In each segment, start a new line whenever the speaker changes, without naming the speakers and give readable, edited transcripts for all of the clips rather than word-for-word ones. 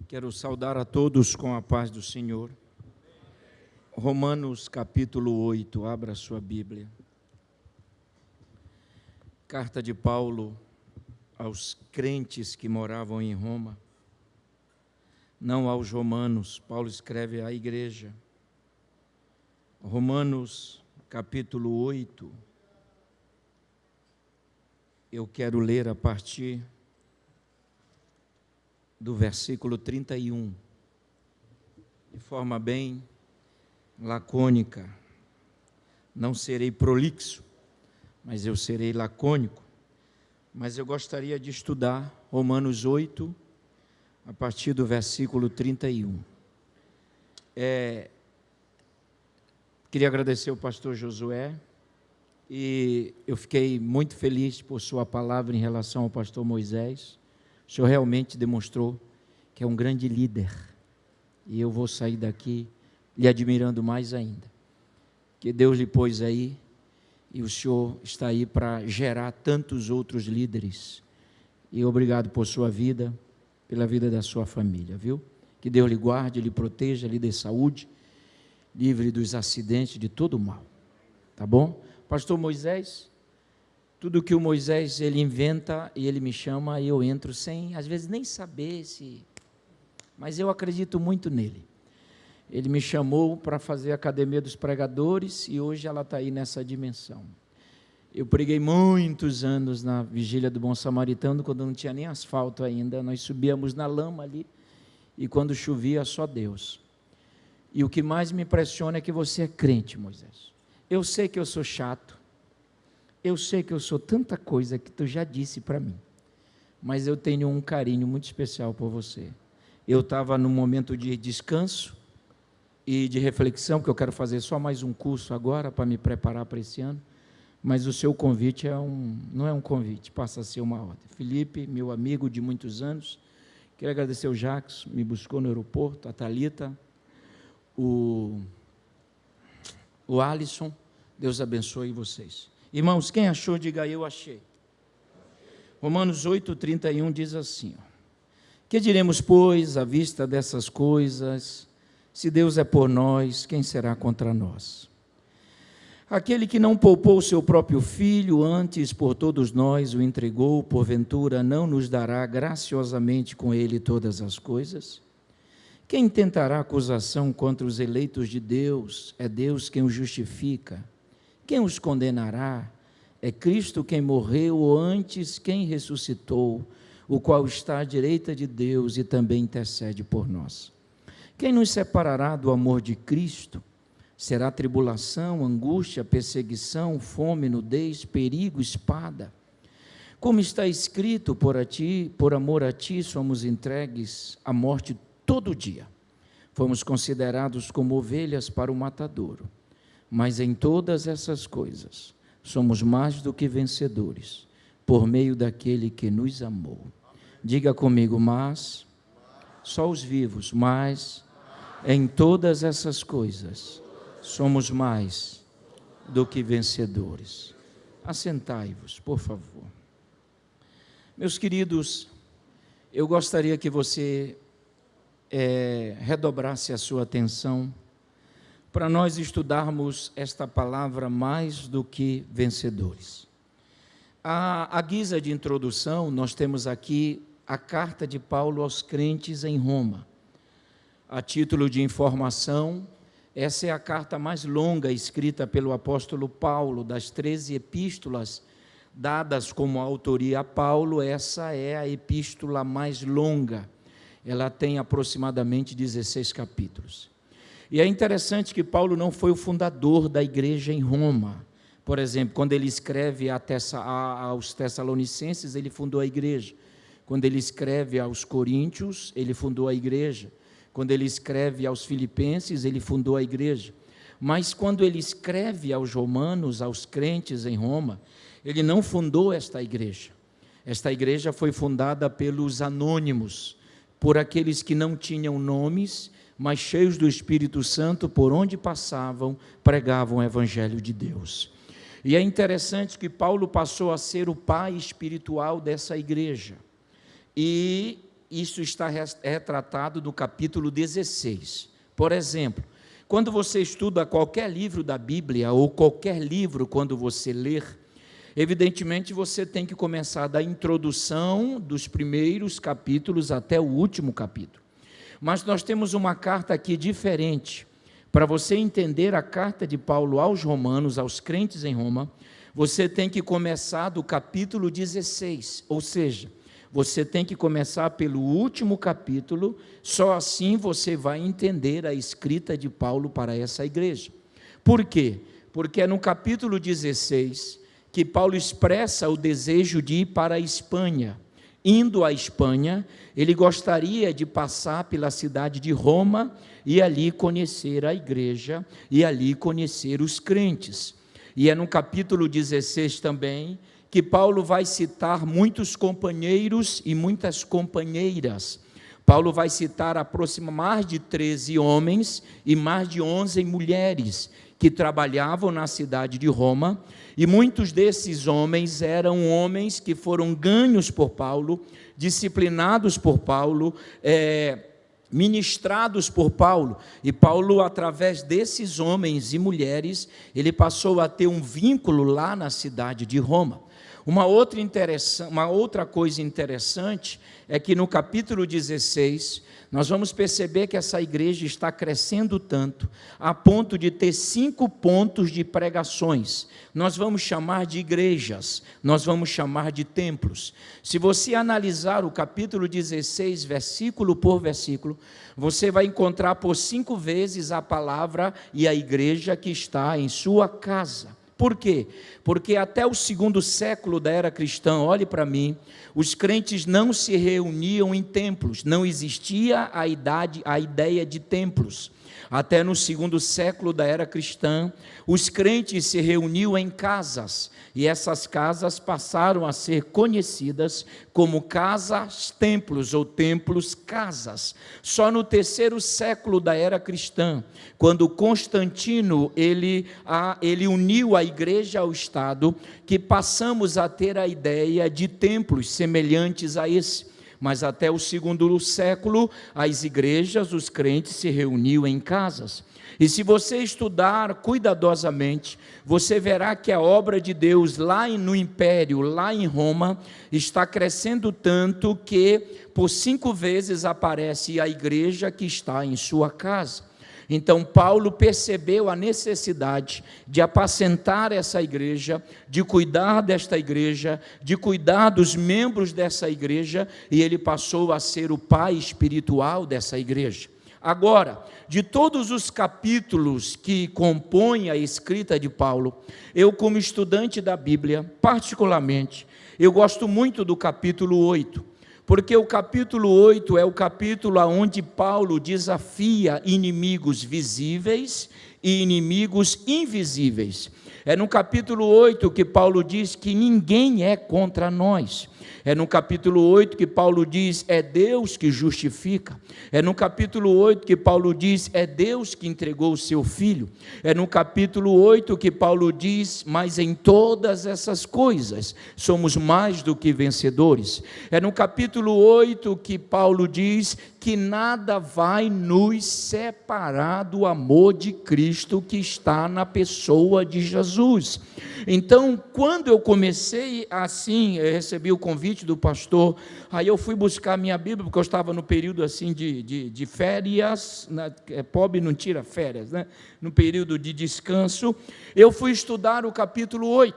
Quero saudar a todos com a paz do Senhor. Romanos capítulo 8, abra sua Bíblia. Carta de Paulo aos crentes que moravam em Roma, não aos romanos. Paulo escreve à igreja. Romanos capítulo 8, eu quero ler a partir do versículo 31, de forma bem lacônica. Não serei prolixo, mas eu serei lacônico. Mas eu gostaria de estudar Romanos 8, a partir do versículo 31. Queria agradecer ao pastor Josué, e eu fiquei muito feliz por sua palavra em relação ao pastor Moisés. O senhor realmente demonstrou que é um grande líder, e eu vou sair daqui lhe admirando mais ainda, que Deus lhe pôs aí, e o senhor está aí para gerar tantos outros líderes, e obrigado por sua vida, pela vida da sua família, viu? Que Deus lhe guarde, lhe proteja, lhe dê saúde, livre dos acidentes, de todo o mal, tá bom? Pastor Moisés, tudo que o Moisés ele inventa e ele me chama, e eu entro sem, às vezes, nem saber se... Mas eu acredito muito nele. Ele me chamou para fazer a Academia dos Pregadores e hoje ela está aí nessa dimensão. Eu preguei muitos anos na Vigília do Bom Samaritano, quando não tinha nem asfalto ainda, nós subíamos na lama ali, e quando chovia, só Deus. E o que mais me impressiona é que você é crente, Moisés. Eu sei que eu sou chato, eu sei que eu sou tanta coisa que tu já disse para mim, mas eu tenho um carinho muito especial por você. Eu estava num momento de descanso e de reflexão, porque eu quero fazer só mais um curso agora para me preparar para esse ano, mas o seu convite não é um convite, passa a ser uma ordem. Felipe, meu amigo de muitos anos, quero agradecer o Jacques, me buscou no aeroporto, a Thalita, o Alisson, Deus abençoe vocês. Irmãos, quem achou, diga eu achei. Romanos 8, 31 diz assim, que diremos, pois, à vista dessas coisas? Se Deus é por nós, quem será contra nós? Aquele que não poupou o seu próprio filho, antes por todos nós o entregou, porventura não nos dará graciosamente com ele todas as coisas? Quem tentará acusação contra os eleitos de Deus? É Deus quem os justifica. Quem os condenará? É Cristo quem morreu, ou antes quem ressuscitou, o qual está à direita de Deus e também intercede por nós. Quem nos separará do amor de Cristo? Será tribulação, angústia, perseguição, fome, nudez, perigo, espada? Como está escrito, por amor a ti somos entregues à morte todo dia. Fomos considerados como ovelhas para o matadouro. Mas em todas essas coisas, somos mais do que vencedores, por meio daquele que nos amou. Diga comigo, mas, só os vivos, mas, em todas essas coisas, somos mais do que vencedores. Assentai-vos, por favor. Meus queridos, eu gostaria que você redobrasse a sua atenção, para nós estudarmos esta palavra mais do que vencedores. À guisa de introdução, nós temos aqui a carta de Paulo aos crentes em Roma. A título de informação, essa é a carta mais longa escrita pelo apóstolo Paulo, das 13 epístolas dadas como autoria a Paulo, essa é a epístola mais longa. Ela tem aproximadamente 16 capítulos. E é interessante que Paulo não foi o fundador da igreja em Roma. Por exemplo, quando ele escreve aos Tessalonicenses, ele fundou a igreja. Quando ele escreve aos Coríntios, ele fundou a igreja. Quando ele escreve aos Filipenses, ele fundou a igreja. Mas quando ele escreve aos romanos, aos crentes em Roma, ele não fundou esta igreja. Esta igreja foi fundada pelos anônimos, por aqueles que não tinham nomes, mas cheios do Espírito Santo, por onde passavam, pregavam o Evangelho de Deus. E é interessante que Paulo passou a ser o pai espiritual dessa igreja. E isso está retratado no capítulo 16. Por exemplo, quando você estuda qualquer livro da Bíblia, ou qualquer livro quando você ler, evidentemente você tem que começar da introdução dos primeiros capítulos até o último capítulo. Mas nós temos uma carta aqui diferente. Para você entender a carta de Paulo aos romanos, aos crentes em Roma, você tem que começar do capítulo 16, ou seja, você tem que começar pelo último capítulo, só assim você vai entender a escrita de Paulo para essa igreja. Por quê? Porque é no capítulo 16 que Paulo expressa o desejo de ir para a Espanha. Indo à Espanha, ele gostaria de passar pela cidade de Roma e ali conhecer a igreja e ali conhecer os crentes. E é no capítulo 16 também que Paulo vai citar muitos companheiros e muitas companheiras. Paulo vai citar mais de 13 homens e mais de 11 mulheres que trabalhavam na cidade de Roma, e muitos desses homens eram homens que foram ganhos por Paulo, disciplinados por Paulo, ministrados por Paulo, e Paulo, através desses homens e mulheres, ele passou a ter um vínculo lá na cidade de Roma. Uma outra coisa interessante é que no capítulo 16, nós vamos perceber que essa igreja está crescendo tanto, a ponto de ter 5 pontos de pregações. Nós vamos chamar de igrejas, nós vamos chamar de templos. Se você analisar o capítulo 16, versículo por versículo, você vai encontrar por 5 vezes a palavra e a igreja que está em sua casa. Por quê? Porque até o 2º século da era cristã, olhe para mim, os crentes não se reuniam em templos, não existia a ideia de templos. Até no 2º século da era cristã, os crentes se reuniam em casas, e essas casas passaram a ser conhecidas como casas-templos, ou templos-casas. Só no 3º século da era cristã, quando Constantino ele uniu a igreja ao Estado, que passamos a ter a ideia de templos semelhantes a esse. Mas até o 2º século, as igrejas, os crentes se reuniam em casas. E se você estudar cuidadosamente, você verá que a obra de Deus lá no Império, lá em Roma, está crescendo tanto que por 5 vezes aparece a igreja que está em sua casa. Então Paulo percebeu a necessidade de apacentar essa igreja, de cuidar desta igreja, de cuidar dos membros dessa igreja, e ele passou a ser o pai espiritual dessa igreja. Agora, de todos os capítulos que compõem a escrita de Paulo, eu, como estudante da Bíblia, particularmente, eu gosto muito do capítulo 8, porque o capítulo 8 é o capítulo onde Paulo desafia inimigos visíveis e inimigos invisíveis. É no capítulo 8 que Paulo diz que ninguém é contra nós. É no capítulo 8 que Paulo diz, é Deus que justifica. É no capítulo 8 que Paulo diz, é Deus que entregou o seu Filho. É no capítulo 8 que Paulo diz, mas em todas essas coisas somos mais do que vencedores. É no capítulo 8 que Paulo diz que nada vai nos separar do amor de Cristo que está na pessoa de Jesus. Então, quando eu comecei assim, eu recebi o convite do pastor, aí eu fui buscar minha Bíblia, porque eu estava no período assim de férias, pobre não tira férias, né? No período de descanso, eu fui estudar o capítulo 8,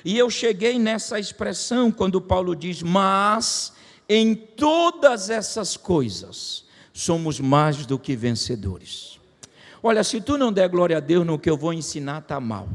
e eu cheguei nessa expressão, quando Paulo diz, mas em todas essas coisas, somos mais do que vencedores. Olha, se tu não der glória a Deus no que eu vou ensinar, está mal.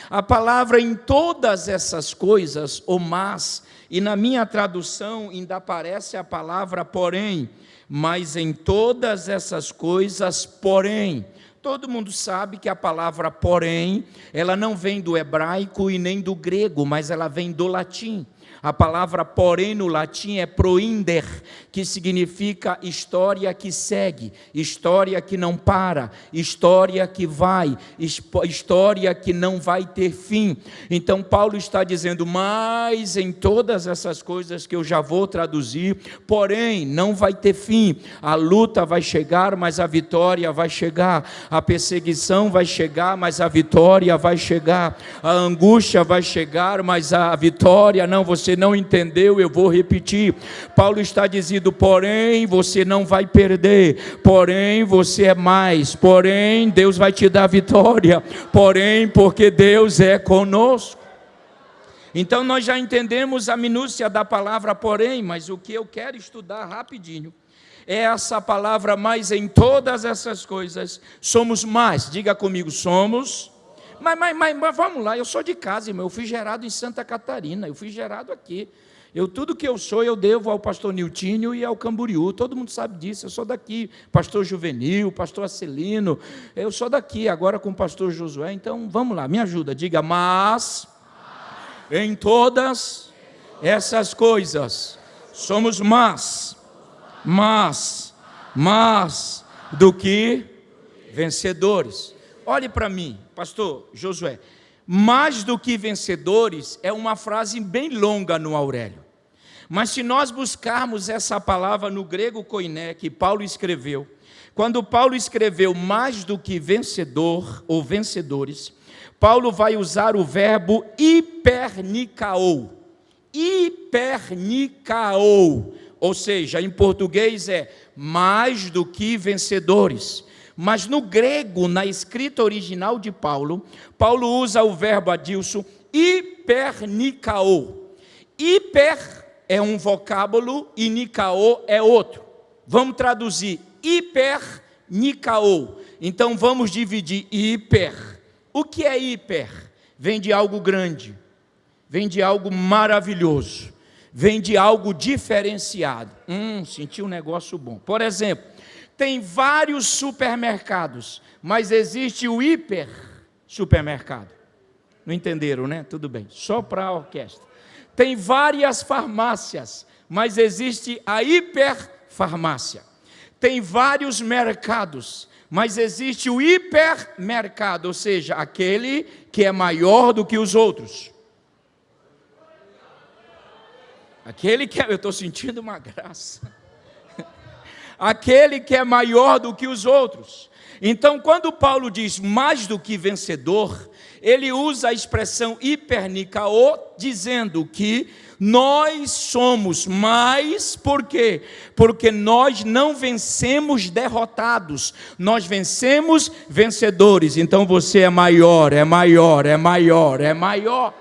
A palavra em todas essas coisas, ou mas, e na minha tradução ainda aparece a palavra porém, mas em todas essas coisas, porém. Todo mundo sabe que a palavra porém, ela não vem do hebraico e nem do grego, mas ela vem do latim. A palavra porém no latim é proinder, que significa história que segue, história que não para, história que vai, história que não vai ter fim. Então Paulo está dizendo, mas em todas essas coisas que eu já vou traduzir, porém não vai ter fim. A luta vai chegar, mas a vitória vai chegar. A perseguição vai chegar, mas a vitória vai chegar. A angústia vai chegar, mas a vitória não, você não entendeu, eu vou repetir. Paulo está dizendo, porém você não vai perder, porém você é mais, porém Deus vai te dar vitória, porém porque Deus é conosco. Então nós já entendemos a minúcia da palavra porém, mas o que eu quero estudar rapidinho é essa palavra mais. Em todas essas coisas somos mais. Diga comigo, somos. Mas vamos lá, eu sou de casa, irmão. Eu fui gerado em Santa Catarina, eu fui gerado aqui. Tudo que eu sou, eu devo ao pastor Niltinho e ao Camboriú. Todo mundo sabe disso, eu sou daqui. Pastor Juvenil, pastor Acelino, eu sou daqui, agora com o pastor Josué. Então vamos lá, me ajuda, diga, mas em todas essas coisas somos mais do que vencedores. Olhe para mim, pastor Josué, mais do que vencedores é uma frase bem longa no Aurélio, mas se nós buscarmos essa palavra no grego koiné, que Paulo escreveu, quando Paulo escreveu mais do que vencedor ou vencedores, Paulo vai usar o verbo hipernikao, ou seja, em português é mais do que vencedores. Mas no grego, na escrita original de Paulo, Paulo usa o verbo, Adilson, hipernikao. Hiper é um vocábulo e nikao é outro. Vamos traduzir hipernikao. Então vamos dividir hiper. O que é hiper? Vem de algo grande, vem de algo maravilhoso, vem de algo diferenciado. Senti um negócio bom. Por exemplo, tem vários supermercados, mas existe o hiper supermercado. Não entenderam, né? Tudo bem, só para a orquestra. Tem várias farmácias, mas existe a hiperfarmácia. Tem vários mercados, mas existe o hipermercado, ou seja, aquele que é maior do que os outros. Aquele que é, eu estou sentindo uma graça. Aquele que é maior do que os outros. Então, quando Paulo diz mais do que vencedor, ele usa a expressão hipernikao, dizendo que nós somos mais, por quê? Porque nós não vencemos derrotados, nós vencemos vencedores. Então você é maior, é maior, é maior, é maior.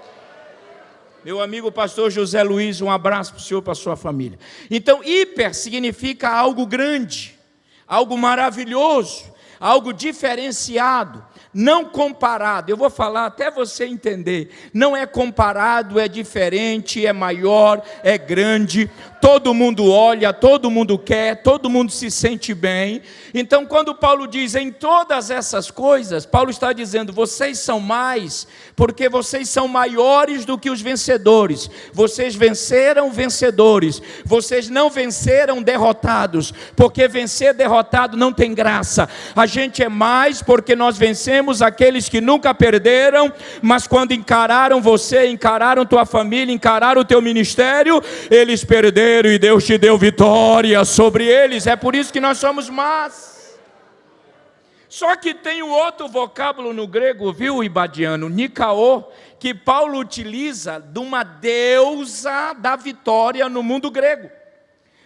Meu amigo pastor José Luiz, um abraço para o senhor e para a sua família. Então, hiper significa algo grande, algo maravilhoso, algo diferenciado, não comparado. Eu vou falar até você entender. Não é comparado, é diferente, é maior, é grande. Todo mundo olha, todo mundo quer, todo mundo se sente bem. Então, quando Paulo diz em todas essas coisas, Paulo está dizendo, vocês são mais, porque vocês são maiores do que os vencedores. Vocês venceram vencedores. Vocês não venceram derrotados, porque vencer derrotado não tem graça. A gente é mais porque nós vencemos aqueles que nunca perderam, mas quando encararam você, encararam tua família, encararam o teu ministério, eles perderam e Deus te deu vitória sobre eles. É por isso que nós somos mais. Só que tem um outro vocábulo no grego, viu, Ibadiano? Nikao, que Paulo utiliza de uma deusa da vitória no mundo grego.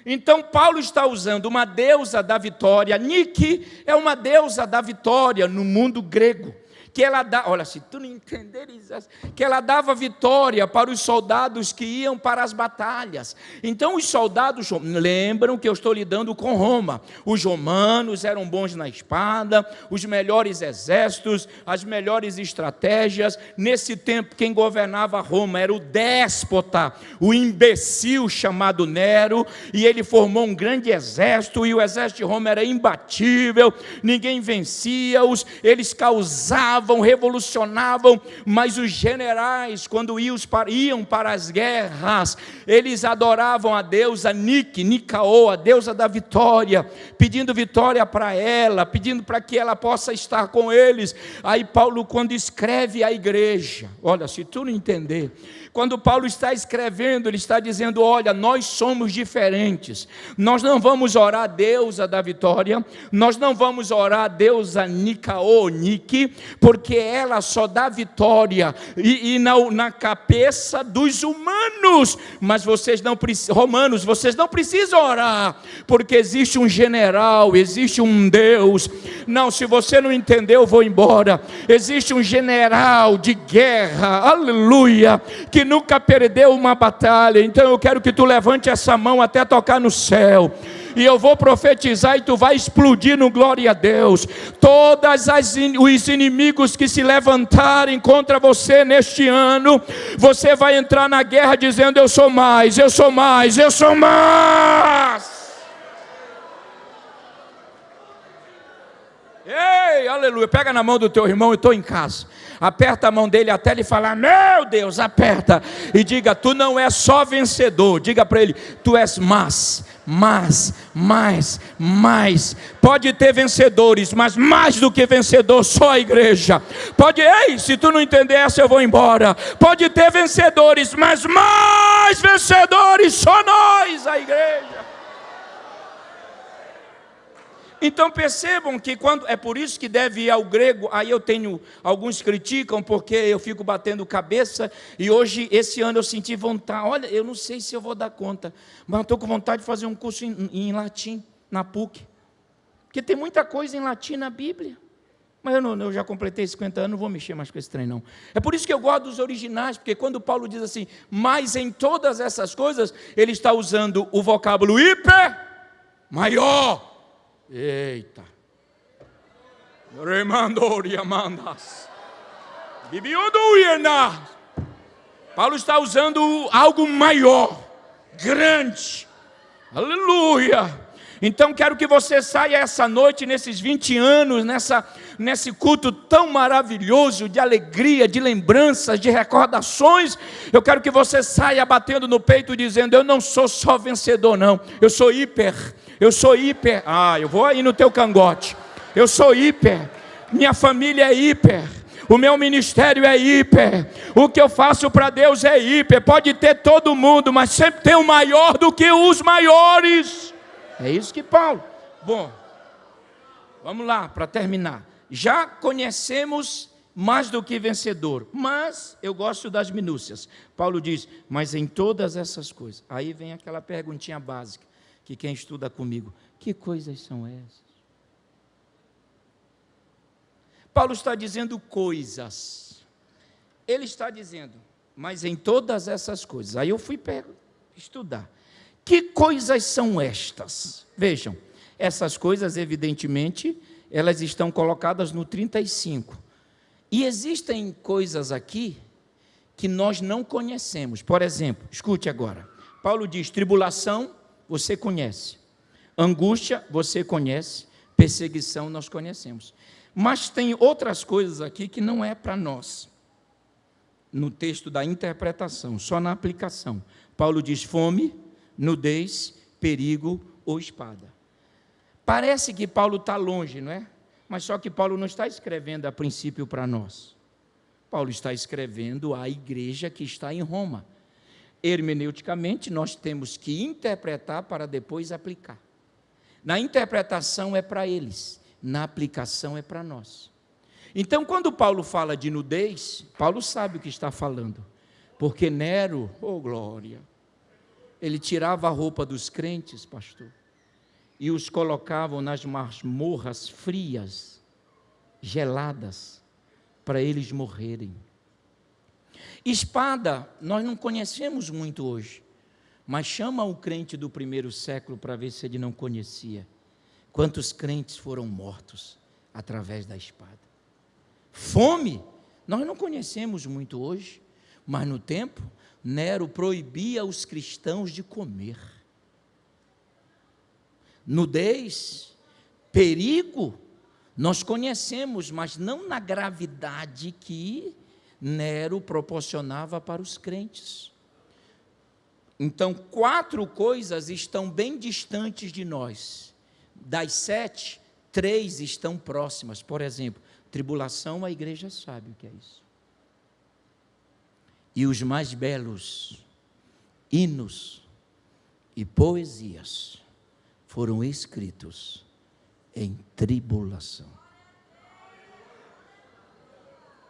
Então Paulo está usando uma deusa da vitória. Nike é uma deusa da vitória no mundo grego. Que ela dá, olha, se tu não entenderes, que ela dava vitória para os soldados que iam para as batalhas. Então os soldados, lembram que eu estou lidando com Roma, os romanos eram bons na espada, os melhores exércitos, as melhores estratégias. Nesse tempo quem governava Roma era o déspota, o imbecil chamado Nero, e ele formou um grande exército, e o exército de Roma era imbatível, ninguém vencia-os, eles causavam guerreavam, revolucionavam, mas os generais, quando iam para as guerras, eles adoravam a deusa Nicaô, a deusa da vitória, pedindo vitória para ela, pedindo para que ela possa estar com eles. Aí Paulo, quando escreve à igreja, olha, se tu não entender, quando Paulo está escrevendo, ele está dizendo: olha, nós somos diferentes, nós não vamos orar a deusa da vitória, nós não vamos orar a deusa Nicaô, porque ela só dá vitória e na cabeça dos humanos, mas vocês não precisam, romanos, vocês não precisam orar, porque existe um general, existe um Deus. Não, se você não entendeu, eu vou embora. Existe um general de guerra, aleluia, que nunca perdeu uma batalha. Então eu quero que tu levante essa mão até tocar no céu, e eu vou profetizar e tu vai explodir no glória a Deus. Todos os inimigos que se levantarem contra você neste ano, você vai entrar na guerra dizendo: eu sou mais, eu sou mais, eu sou mais. Ei, aleluia, pega na mão do teu irmão, eu estou em casa, aperta a mão dele até ele falar: meu Deus, aperta, e diga: tu não és só vencedor, diga para ele: tu és mais, pode ter vencedores, mas mais do que vencedor, só a igreja, pode, ei, se tu não entender essa eu vou embora, pode ter vencedores, mas mais vencedores, só nós, a igreja. Então percebam que quando, é por isso que deve ir ao grego. Aí eu tenho, alguns criticam porque eu fico batendo cabeça, e hoje, esse ano eu senti vontade, olha, eu não sei se eu vou dar conta, mas eu estou com vontade de fazer um curso em latim, na PUC, porque tem muita coisa em latim na Bíblia, mas eu já completei 50 anos, não vou mexer mais com esse trem não. É por isso que eu gosto dos originais, porque quando Paulo diz assim, mas em todas essas coisas, ele está usando o vocábulo hiper, maior. Eita, Paulo está usando algo maior, grande, aleluia. Então quero que você saia essa noite, nesses 20 anos, nesse culto tão maravilhoso, de alegria, de lembranças, de recordações. Eu quero que você saia batendo no peito, dizendo: eu não sou só vencedor não, eu sou hiper, eu vou aí no teu cangote, eu sou hiper, minha família é hiper, o meu ministério é hiper, o que eu faço para Deus é hiper. Pode ter todo mundo, mas sempre tem um maior do que os maiores. É isso que Paulo. Bom, vamos lá, para terminar. Já conhecemos mais do que vencedor, mas eu gosto das minúcias. Paulo diz: mas em todas essas coisas. Aí vem aquela perguntinha básica, que quem estuda comigo: que coisas são essas? Paulo está dizendo coisas. Ele está dizendo, mas em todas essas coisas. Aí eu fui estudar. Que coisas são estas? Vejam, essas coisas, evidentemente, elas estão colocadas no 35. E existem coisas aqui que nós não conhecemos. Por exemplo, escute agora. Paulo diz: tribulação, você conhece. Angústia, você conhece. Perseguição, nós conhecemos. Mas tem outras coisas aqui que não é para nós. No texto da interpretação, só na aplicação. Paulo diz: fome, nudez, perigo ou espada. Parece que Paulo está longe, não é? Mas só que Paulo não está escrevendo a princípio para nós. Paulo está escrevendo à igreja que está em Roma. Hermeneuticamente, nós temos que interpretar para depois aplicar. Na interpretação é para eles, na aplicação é para nós. Então, quando Paulo fala de nudez, Paulo sabe o que está falando, porque Nero, oh glória, ele tirava a roupa dos crentes, pastor, e os colocavam nas masmorras frias, geladas, para eles morrerem. Espada, nós não conhecemos muito hoje, mas chama o crente do primeiro século para ver se ele não conhecia. Quantos crentes foram mortos através da espada? Fome, nós não conhecemos muito hoje, mas no tempo, Nero proibia os cristãos de comer. Nudez, perigo, Nós conhecemos, mas não na gravidade que Nero proporcionava para os crentes. Então, 4 coisas estão bem distantes de nós. Das 7, 3 estão próximas. Por exemplo, tribulação, a igreja sabe o que é isso. E os mais belos hinos e poesias foram escritos em tribulação.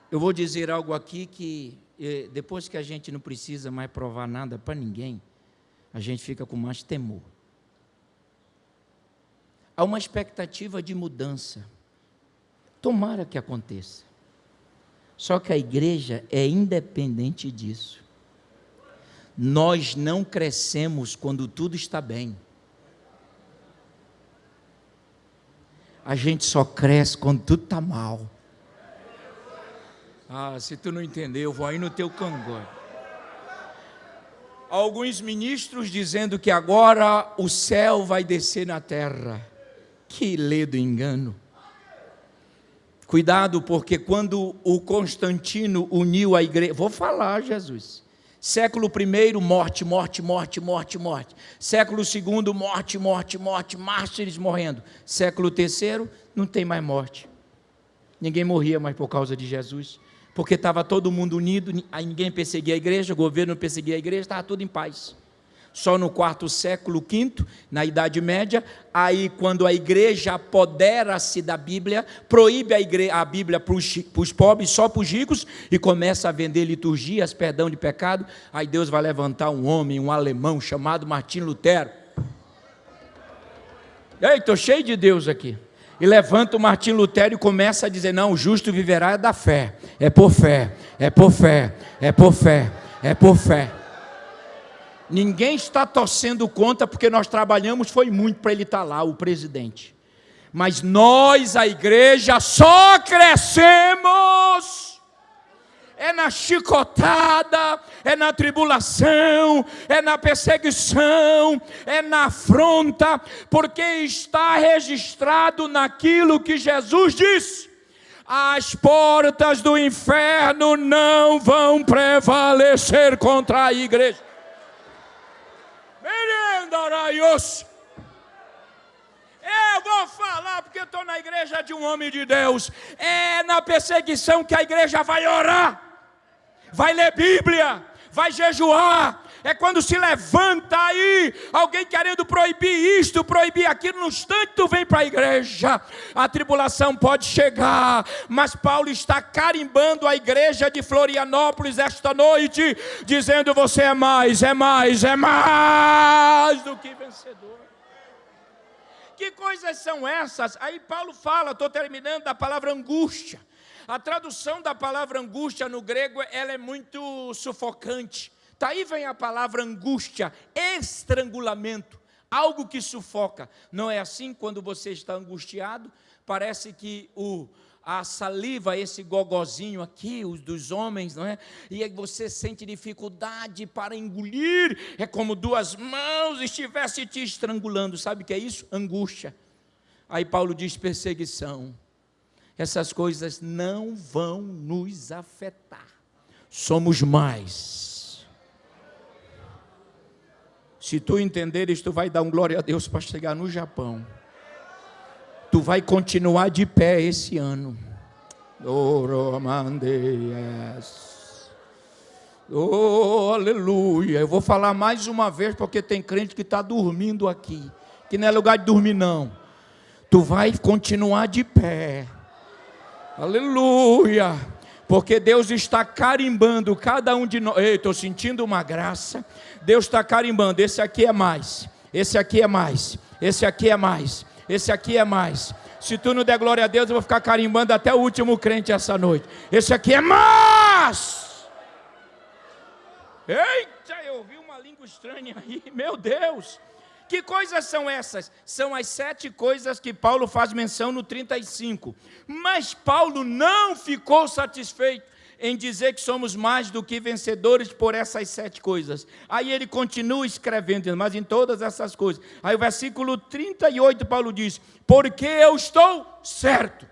Eu vou dizer algo aqui que, depois que a gente não precisa mais provar nada para ninguém, a gente fica com mais temor. Há uma expectativa de mudança. Tomara que aconteça. Só que a igreja é independente disso. Nós não crescemos quando tudo está bem. A gente só cresce quando tudo está mal. Se tu não entender, eu vou aí no teu cangote. Alguns ministros dizendo que agora o céu vai descer na terra. Que ledo engano. Cuidado, porque quando o Constantino uniu a igreja... Vou falar, Jesus. Século I, morte, morte, morte, morte, morte. Século II, morte, morte, morte, mártires morrendo. Século III, não tem mais morte. Ninguém morria mais por causa de Jesus. Porque estava todo mundo unido, aí ninguém perseguia a igreja, o governo não perseguia a igreja, estava tudo em paz. Só no 4º século, V, na Idade Média, aí quando a igreja apodera-se da Bíblia, proíbe a Bíblia para os pobres, só para os ricos, e começa a vender liturgias, perdão de pecado, aí Deus vai levantar um homem, um alemão, chamado Martinho Lutero. Ei, estou cheio de Deus aqui. E levanta o Martinho Lutero e começa a dizer, não, o justo viverá da fé, é por fé, é por fé, é por fé, é por fé. Ninguém está torcendo contra, porque nós trabalhamos, foi muito para ele estar lá, o presidente. Mas nós, a igreja, só crescemos, é na chicotada, é na tribulação, é na perseguição, é na afronta, porque está registrado naquilo que Jesus disse: as portas do inferno não vão prevalecer contra a igreja. Eu vou falar porque eu estou na igreja de um homem de Deus. É na perseguição que a igreja vai orar, vai ler Bíblia, vai jejuar. É quando se levanta aí alguém querendo proibir isto, proibir aquilo, no instante tu vem para a igreja. A tribulação pode chegar, mas Paulo está carimbando a igreja de Florianópolis esta noite, dizendo: você é mais, é mais, é mais do que vencedor. Que coisas são essas? Aí Paulo fala, estou terminando, da palavra angústia. A tradução da palavra angústia no grego, ela é muito sufocante. Daí vem a palavra angústia, estrangulamento, algo que sufoca. Não é assim quando você está angustiado? Parece que a saliva, esse gogozinho aqui, os dos homens, não é? E aí você sente dificuldade para engolir, é como duas mãos estivessem te estrangulando. Sabe o que é isso? Angústia. Aí Paulo diz: perseguição. Essas coisas não vão nos afetar. Somos mais. Se tu entenderes, tu vai dar um glória a Deus para chegar no Japão. Tu vai continuar de pé esse ano. Oh, aleluia. Eu vou falar mais uma vez, porque tem crente que está dormindo aqui, que não é lugar de dormir não. Tu vai continuar de pé. Aleluia. Porque Deus está carimbando cada um de nós. Ei, estou sentindo uma graça. Deus está carimbando, esse aqui é mais, esse aqui é mais, esse aqui é mais, esse aqui é mais. Se tu não der glória a Deus, eu vou ficar carimbando até o último crente essa noite. Esse aqui é mais. Eita, eu ouvi uma língua estranha aí, meu Deus. Que coisas são essas? São as 7 coisas que Paulo faz menção no 35. Mas Paulo não ficou satisfeito em dizer que somos mais do que vencedores por essas 7 coisas. Aí ele continua escrevendo, mas em todas essas coisas. Aí o versículo 38, Paulo diz: porque eu estou certo.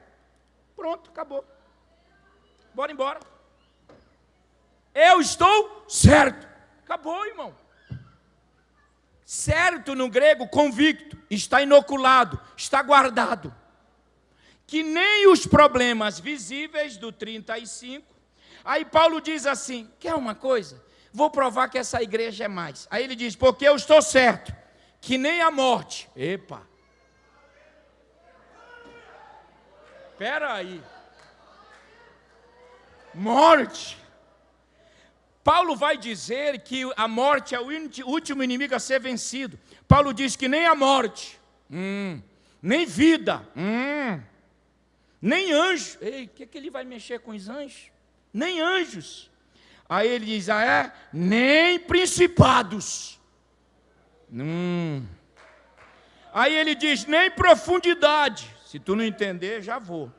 Pronto, acabou. Bora embora. Eu estou certo. Acabou, irmão. Certo no grego, convicto, está inoculado, está guardado. Que nem os problemas visíveis do 35. Aí Paulo diz assim, quer uma coisa? Vou provar que essa igreja é mais. Aí ele diz, porque eu estou certo, que nem a morte. Epa. Espera aí. Morte. Paulo vai dizer que a morte é o último inimigo a ser vencido. Paulo diz que nem a morte, nem vida, nem anjo. Ei, o que ele vai mexer com os anjos? Nem anjos. Aí ele diz, nem principados. Aí ele diz, nem profundidade. Se tu não entender, já vou.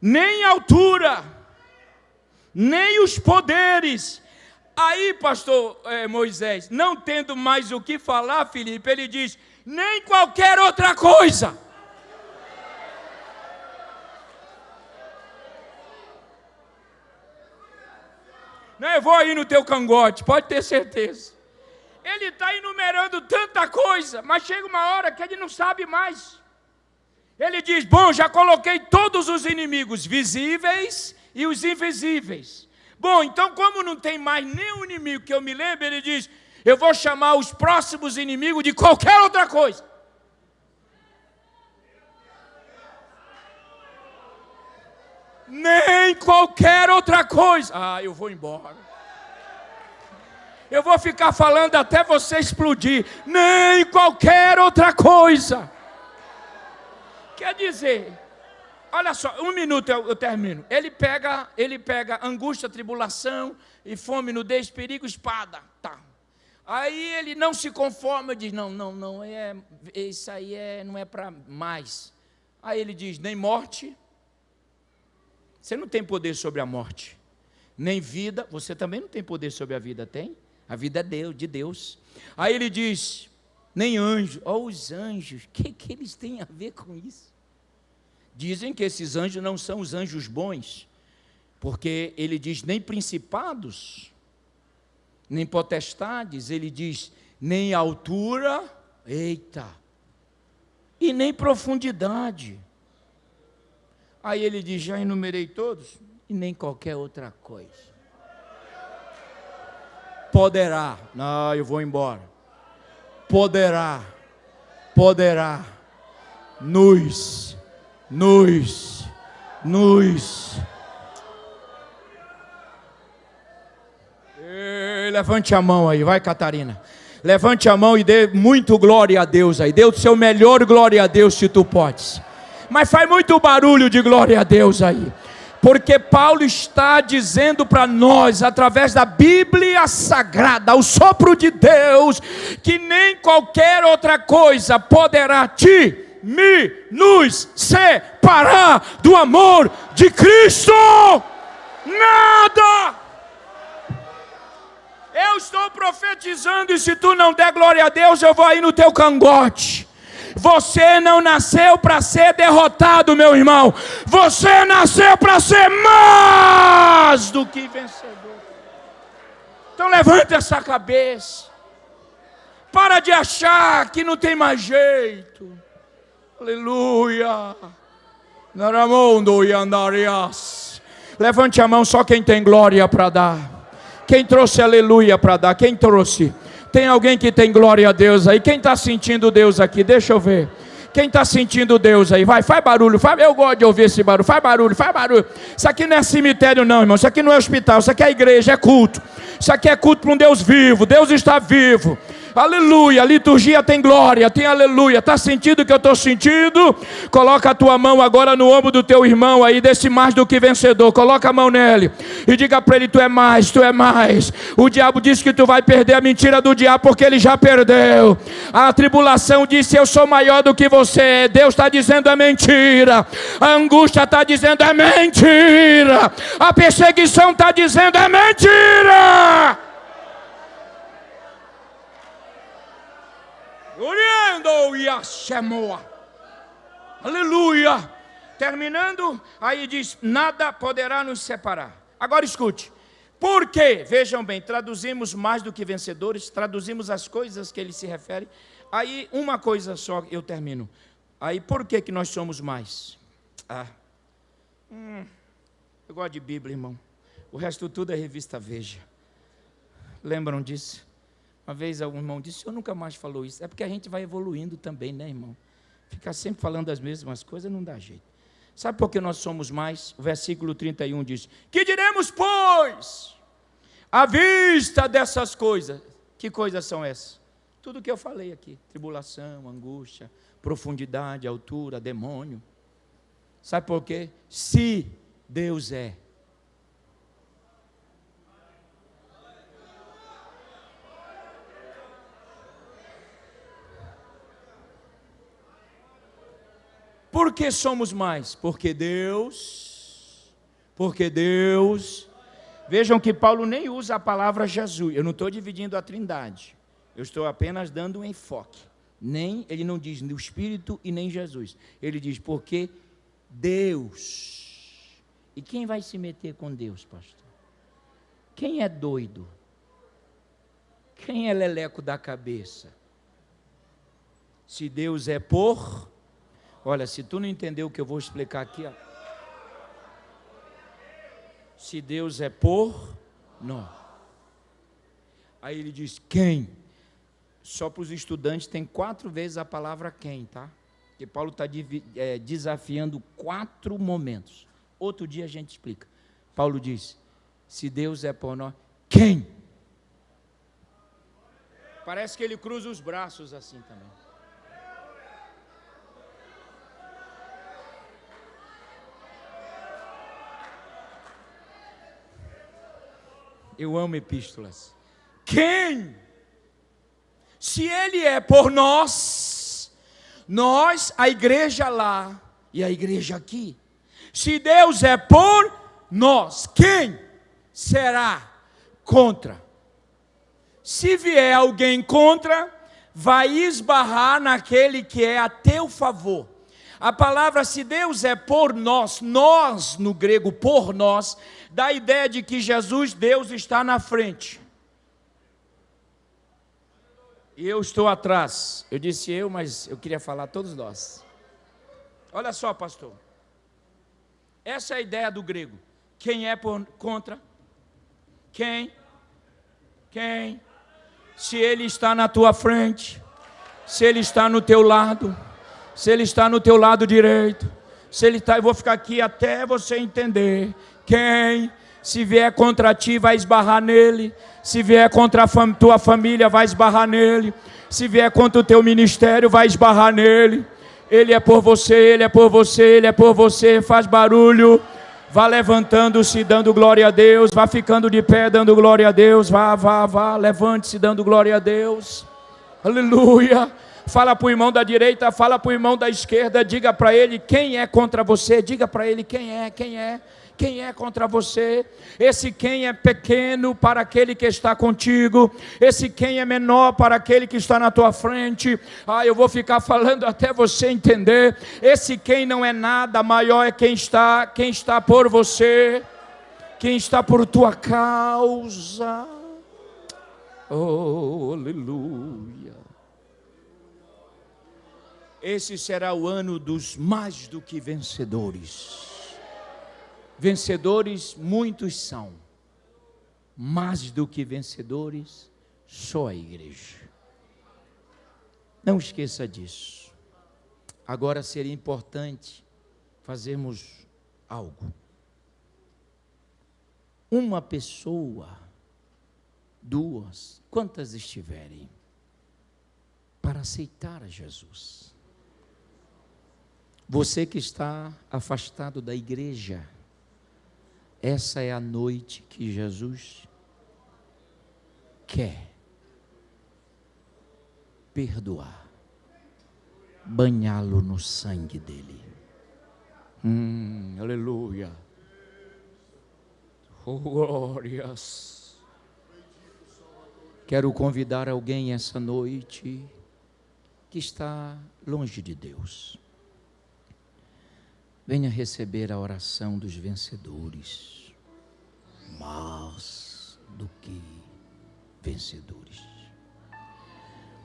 Nem altura, nem os poderes. Aí, pastor Moisés, não tendo mais o que falar, Filipe, ele diz, nem qualquer outra coisa. Não, eu vou aí no teu cangote, pode ter certeza. Ele está enumerando tanta coisa, mas chega uma hora que ele não sabe mais. Ele diz, bom, já coloquei todos os inimigos visíveis e os invisíveis. Bom, então como não tem mais nenhum inimigo que eu me lembre, ele diz, eu vou chamar os próximos inimigos de qualquer outra coisa. Nem qualquer outra coisa. Eu vou embora. Eu vou ficar falando até você explodir. Nem qualquer outra coisa. Quer dizer, olha só, 1 minuto eu termino. Ele pega angústia, tribulação e fome, nudez, perigo, espada. Tá. Aí ele não se conforma, diz, não, isso aí não é para mais. Aí ele diz, nem morte, você não tem poder sobre a morte. Nem vida, você também não tem poder sobre a vida, tem? A vida é de Deus. Aí ele diz, nem anjo. Os anjos, o que eles têm a ver com isso? Dizem que esses anjos não são os anjos bons, porque ele diz nem principados, nem potestades, ele diz nem altura, e nem profundidade. Aí ele diz, já enumerei todos, e nem qualquer outra coisa. Poderá, não, eu vou embora. Poderá, nos. Levante a mão aí, vai Catarina. Levante a mão e dê muito glória a Deus aí. Dê o seu melhor glória a Deus se tu podes. Mas faz muito barulho de glória a Deus aí. Porque Paulo está dizendo para nós, através da Bíblia Sagrada, o sopro de Deus, que nem qualquer outra coisa poderá nos separar do amor de Cristo. Nada. Eu estou profetizando e se tu não der glória a Deus, eu vou aí no teu cangote. Você não nasceu para ser derrotado, meu irmão. Você nasceu para ser mais do que vencedor. Então levanta essa cabeça. Para de achar que não tem mais jeito. Aleluia. Naramundo e andarias. Levante a mão só quem tem glória para dar. Quem trouxe aleluia para dar? Quem trouxe? Tem alguém que tem glória a Deus aí? Quem está sentindo Deus aqui? Deixa eu ver. Quem está sentindo Deus aí? Vai, faz barulho. Eu gosto de ouvir esse barulho. Faz barulho. Isso aqui não é cemitério não, irmão. Isso aqui não é hospital. Isso aqui é igreja, é culto. Isso aqui é culto para um Deus vivo. Deus está vivo. Aleluia, a liturgia tem glória, tem aleluia. Está sentindo o que eu estou sentindo? Coloca a tua mão agora no ombro do teu irmão aí, desse mais do que vencedor. Coloca a mão nele e diga para ele, tu é mais, tu é mais. O diabo disse que tu vai perder, a mentira do diabo, porque ele já perdeu. A tribulação disse, eu sou maior do que você. Deus está dizendo, é mentira. A angústia está dizendo, é mentira. A perseguição está dizendo, é mentira. Aleluia. terminando, aí diz, nada poderá nos separar. Agora escute, por quê? Vejam bem, traduzimos mais do que vencedores, traduzimos as coisas que ele se refere. Aí uma coisa só, eu termino. Aí por que nós somos mais? Eu gosto de Bíblia, irmão. O resto tudo é revista Veja. Lembram disso? Uma vez algum irmão disse, eu nunca mais falou isso. É porque a gente vai evoluindo também, né, irmão? Ficar sempre falando as mesmas coisas não dá jeito. Sabe por que nós somos mais? O versículo 31 diz, que diremos, pois, à vista dessas coisas? Que coisas são essas? Tudo que eu falei aqui, tribulação, angústia, profundidade, altura, demônio. Sabe por quê? Se Deus é. Por que somos mais? Porque Deus, vejam que Paulo nem usa a palavra Jesus, eu não estou dividindo a trindade, eu estou apenas dando um enfoque, ele não diz no Espírito e nem Jesus, ele diz porque Deus, e quem vai se meter com Deus, pastor? Quem é doido? Quem é leleco da cabeça? Se Deus é por... Olha, se tu não entendeu o que eu vou explicar aqui, ó. Se Deus é por nós. Aí ele diz, quem? Só para os estudantes tem 4 vezes a palavra quem, tá? Porque Paulo está desafiando 4 momentos. Outro dia a gente explica. Paulo diz, se Deus é por nós, quem? Parece que ele cruza os braços assim também. Eu amo epístolas. Quem? Se ele é por nós, a igreja lá e a igreja aqui. Se Deus é por nós, quem será contra? Se vier alguém contra, vai esbarrar naquele que é a teu favor. A palavra se Deus é por nós, nós no grego por nós, dá a ideia de que Jesus, Deus está na frente. E eu estou atrás. Eu disse eu, mas eu queria falar todos nós. Olha só, pastor. Essa é a ideia do grego. Quem é contra? Quem? Quem? Se ele está na tua frente, se ele está no teu lado, se ele está no teu lado direito, se ele está, eu vou ficar aqui até você entender. Quem? Se vier contra ti, vai esbarrar nele. Se vier contra a tua família, vai esbarrar nele. Se vier contra o teu ministério, vai esbarrar nele. Ele é por você, ele é por você, ele é por você. Faz barulho. Vá levantando-se, dando glória a Deus. Vá ficando de pé, dando glória a Deus. Vá, levante-se, dando glória a Deus. Aleluia. Fala para o irmão da direita, fala para o irmão da esquerda. Diga para ele quem é contra você. Diga para ele quem é. Quem é contra você? Esse quem é pequeno para aquele que está contigo. Esse quem é menor para aquele que está na tua frente. Eu vou ficar falando até você entender. Esse quem não é nada, maior é quem está por você, quem está por tua causa. Oh, aleluia. Esse será o ano dos mais do que vencedores. Vencedores muitos são, mais do que vencedores, só a igreja. Não esqueça disso. Agora seria importante fazermos algo. Uma pessoa, 2, quantas estiverem, para aceitar a Jesus. Você que está afastado da igreja, essa é a noite que Jesus quer perdoar, banhá-lo no sangue dele. Aleluia. Oh, glórias. Quero convidar alguém essa noite que está longe de Deus. venha receber a oração dos vencedores, mais do que vencedores.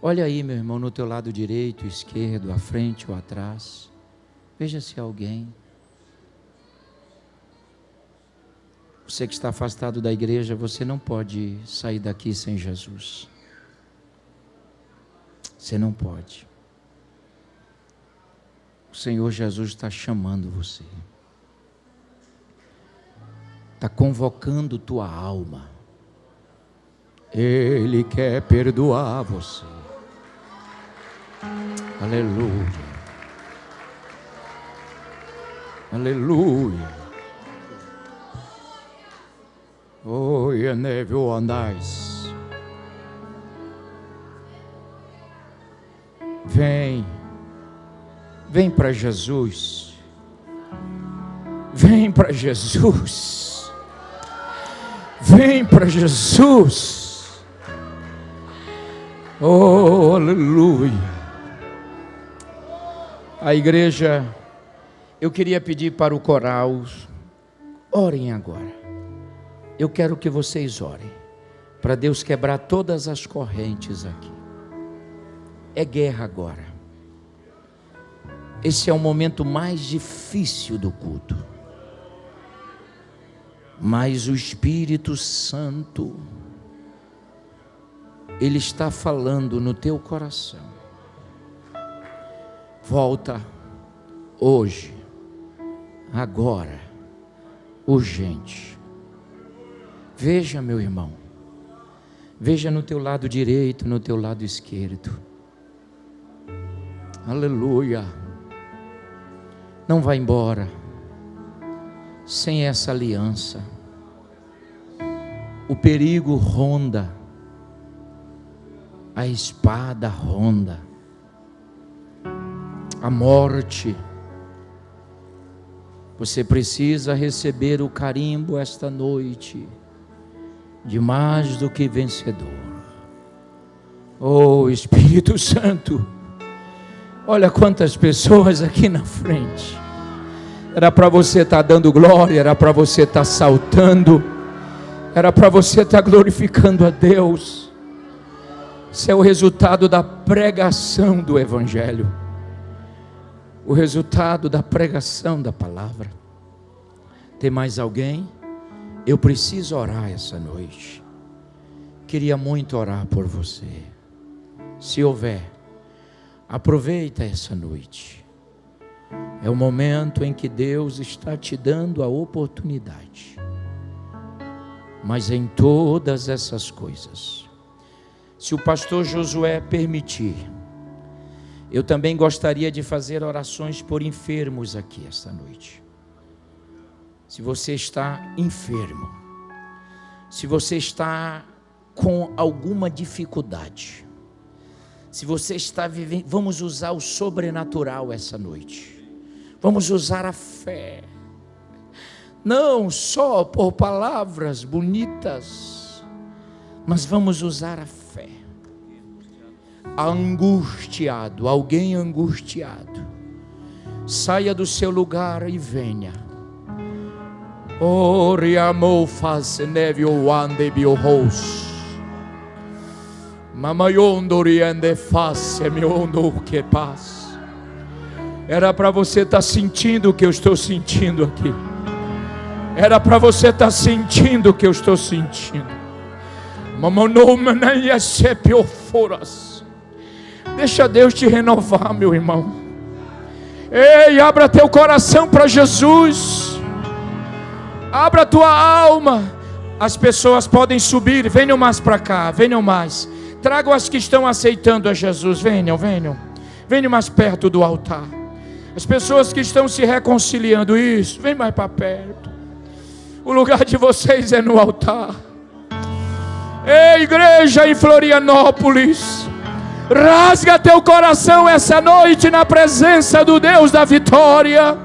Olha aí, meu irmão, no teu lado direito, esquerdo, à frente ou atrás. Veja se há alguém. Você que está afastado da igreja, você não pode sair daqui sem Jesus. Você não pode. O Senhor Jesus está chamando você. Está convocando tua alma. Ele quer perdoar você. Aleluia. Aleluia. Oh, e neve andais. Vem para Jesus. Vem para Jesus. Vem para Jesus. Oh, aleluia. A igreja, eu queria pedir para o coral, orem agora. Eu quero que vocês orem, para Deus quebrar todas as correntes aqui. É guerra agora. Esse é o momento mais difícil do culto. Mas o Espírito Santo, Ele está falando no teu coração. Volta hoje, agora, urgente. Veja, meu irmão, veja no teu lado direito, no teu lado esquerdo. Aleluia. Não vá embora sem essa aliança. O perigo ronda, a espada ronda, a morte. Você precisa receber o carimbo esta noite de mais do que vencedor. Oh, Espírito Santo, olha quantas pessoas aqui na frente. Era para você estar dando glória, era para você estar saltando, era para você estar glorificando a Deus. Isso é o resultado da pregação do Evangelho, o resultado da pregação da palavra. Tem mais alguém? Eu preciso orar essa noite. Queria muito orar por você. Se houver, aproveita essa noite. É o momento em que Deus está te dando a oportunidade. Mas em todas essas coisas, se o pastor Josué permitir, eu também gostaria de fazer orações por enfermos aqui esta noite. Se você está enfermo, se você está com alguma dificuldade, se você está vivendo, vamos usar o sobrenatural essa noite. Vamos usar a fé. Não só por palavras bonitas, mas vamos usar a fé. Angustiado, alguém angustiado, saia do seu lugar e venha. Oriamo faz nevio ande biohos. Mamayondo riende face miondo que paz. Era para você estar sentindo o que eu estou sentindo aqui. Era para você estar sentindo o que eu estou sentindo. Deixa Deus te renovar, meu irmão. Ei, abra teu coração para Jesus. Abra tua alma. As pessoas podem subir. Venham mais para cá, venham mais. Tragam as que estão aceitando a Jesus. Venham, venham. Venham mais perto do altar. As pessoas que estão se reconciliando, isso, vem mais para perto. O lugar de vocês é no altar. Ei, igreja em Florianópolis, rasga teu coração essa noite na presença do Deus da vitória.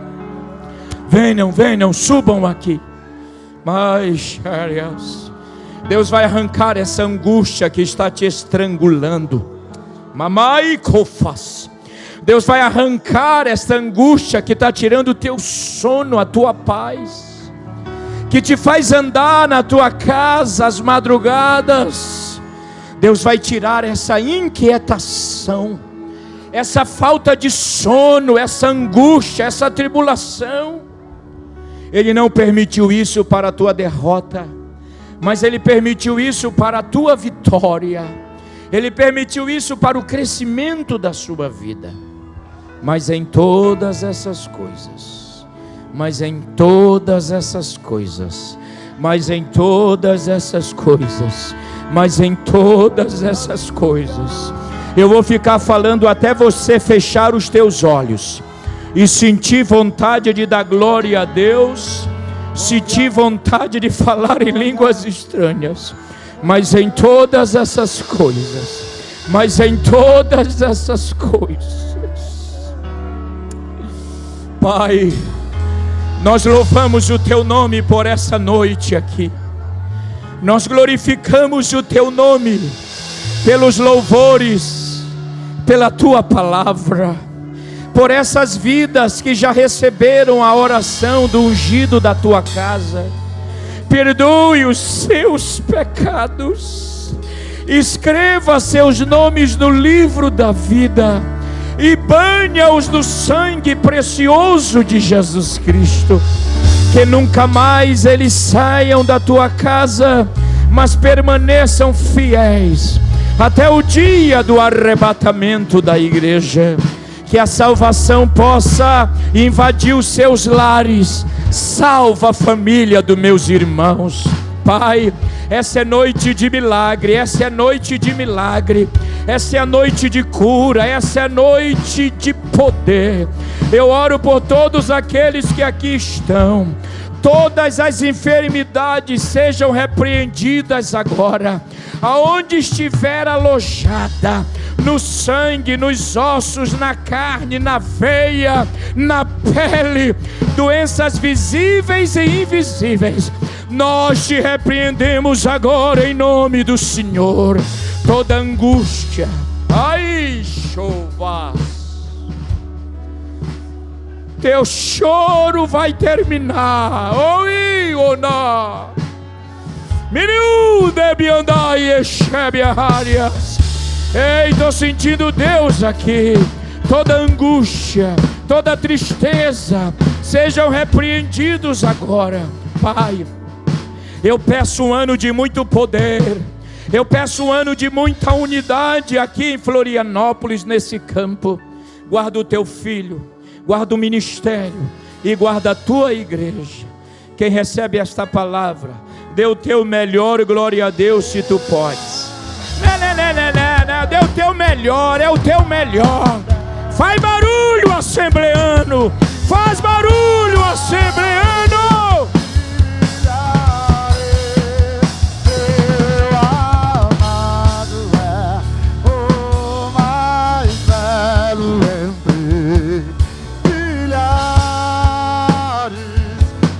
Venham, venham, subam aqui. Mas, Deus vai arrancar essa angústia que está te estrangulando. Mamai cofas. Deus vai arrancar esta angústia que está tirando o teu sono, a tua paz, que te faz andar na tua casa às madrugadas. Deus vai tirar essa inquietação, essa falta de sono, essa angústia, essa tribulação. Ele não permitiu isso para a tua derrota, mas Ele permitiu isso para a tua vitória. Ele permitiu isso para o crescimento da sua vida. Mas em todas essas coisas, mas em todas essas coisas, mas em todas essas coisas, mas em todas essas coisas, eu vou ficar falando até você fechar os teus olhos e sentir vontade de dar glória a Deus, sentir vontade de falar em línguas estranhas. Mas em todas essas coisas, mas em todas essas coisas, Pai, nós louvamos o Teu nome por essa noite aqui. Nós glorificamos o Teu nome pelos louvores, pela Tua palavra, por essas vidas que já receberam a oração do ungido da Tua casa. Perdoe os seus pecados, escreva seus nomes no livro da vida e banha-os no sangue precioso de Jesus Cristo. Que nunca mais eles saiam da tua casa, mas permaneçam fiéis até o dia do arrebatamento da igreja. Que a salvação possa invadir os seus lares. Salva a família dos meus irmãos. Pai, essa é noite de milagre, essa é noite de milagre, essa é a noite de cura, essa é a noite de poder. Eu oro por todos aqueles que aqui estão. Todas as enfermidades sejam repreendidas agora. Aonde estiver alojada, no sangue, nos ossos, na carne, na veia, na pele, doenças visíveis e invisíveis, nós te repreendemos agora em nome do Senhor. Toda angústia, ai, chuva, teu choro vai terminar. Oi, ona. Miriu de biandai echebe áreas. Ei, estou sentindo Deus aqui. Toda angústia, toda tristeza, sejam repreendidos agora. Pai, eu peço um ano de muito poder. Eu peço um ano de muita unidade aqui em Florianópolis, nesse campo. Guarda o teu filho, guarda o ministério e guarda a tua igreja. Quem recebe esta palavra, dê o teu melhor, glória a Deus, se tu podes. Não, dê o teu melhor, é o teu melhor. Faz barulho, assembleano. Faz barulho, assembleano.
Meu amado é o mais belo entre milhares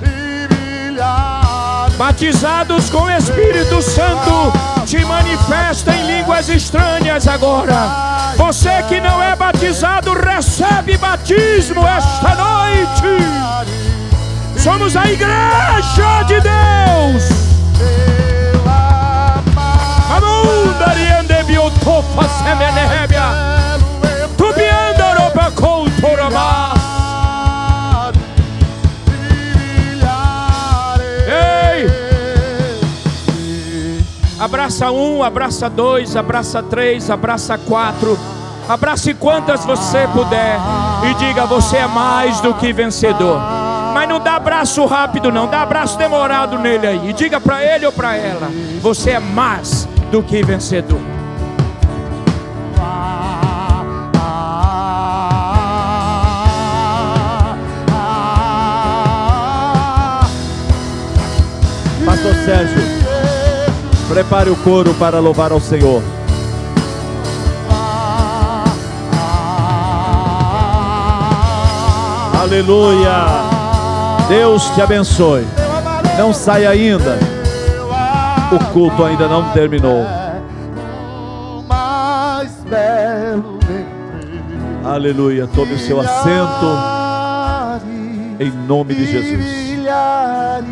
e milhares.
Batizados com o Espírito Santo, te manifesta em línguas estranhas agora. Você que não é batizado, recebe batismo esta noite. Somos a igreja de Deus. Abraça um, abraça dois, abraça três, abraça quatro. Abrace quantas você puder e diga: você é mais do que vencedor. Mas não dá abraço rápido não, dá abraço demorado nele aí. E diga para ele ou para ela: você é mais do que vencedor.
Pastor Sérgio, prepare o coro para louvar ao Senhor. Aleluia. Deus te abençoe. Não saia ainda. O culto ainda não terminou. O mais belo entre Aleluia. Tome o seu assento em nome de Jesus.
brilhar.